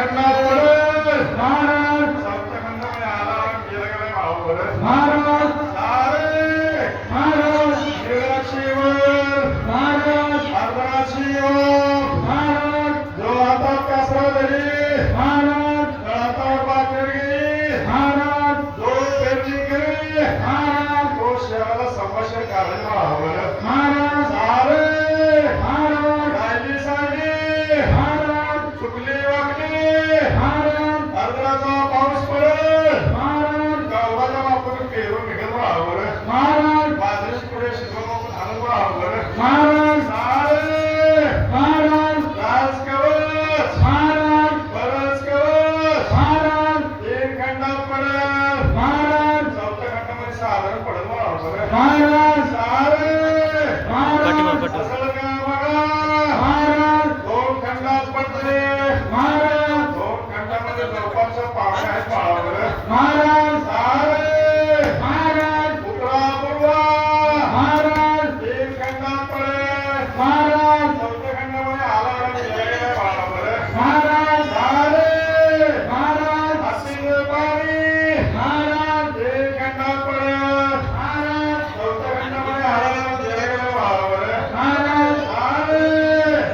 खंडात पडेल महाराज चौथ्या खंडामध्ये आला गेला गेला भाऊ बरं महाराज सारे महाराज निराशीवर महाराज अर्धनाशीवर महाराज जो हातात कासरा धरी महाराज हातावर बाकर गेली महाराज जो पेरणी केली महाराज तो शेवाला संभाषण कारण भावलं महाराज सारे महाराज राहिली सायली महाराज चुकली वागली महाराज अर्धनाचा पाऊस पडेल महाराज गावाच्या बापून पेरून निघत भावलं महाराज बाजरीच पुढे शिकवून आणून भावलं महाराज सारे महाराज राज कवच महाराज बरंच कवच महाराज तीन खंडात पडेल महाराज चौथ्या खंडामध्ये साधारण पडेल भावलं महाराज सारे महाराज असल का बघा महाराज दोन खंडात पडले महाराज दोन खंडामध्ये लोकांचं पाहुणे आहेत भावलं महाराज सारे महाराज उत्तरा पूर्वा महाराज तीन खंडात पडेल महाराज चौथ्या खंडामध्ये आला गेला भावलं महाराज सारे महाराज असीम पाणी महाराज तीन खंडात पडेल महाराज चौथ्या खंडामध्ये आला गेला भावलं महाराज सारे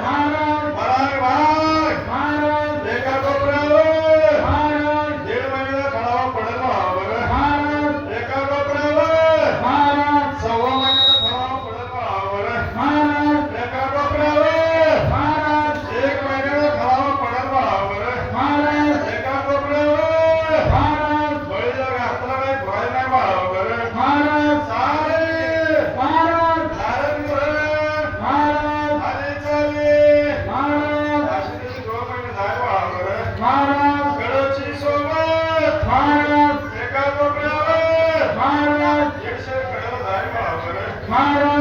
महाराज भाग भाग महाराज एका कोपऱ्यावर महाराज दीड महिन्याला खडावा पडेल भावलं महाराज एका कोपऱ्यावर महाराज सव्वा महिन्याला खडावा पडेल भावलं महाराज एका कोपऱ्यावर महाराज एक महिन्याला खडावा पडेल भावलं महाराज एका कोपऱ्यावर महाराज बळीच्या घातला काही भय नाही भावलं महाराज सारे महाराज नारायण महाराज आली चाली महाराज अशी 2 महिने झाले भावलं महाराज कडची सोबत महाराज एका कोपऱ्यावर महाराज दीडशे कडेला झाले भावलं महाराज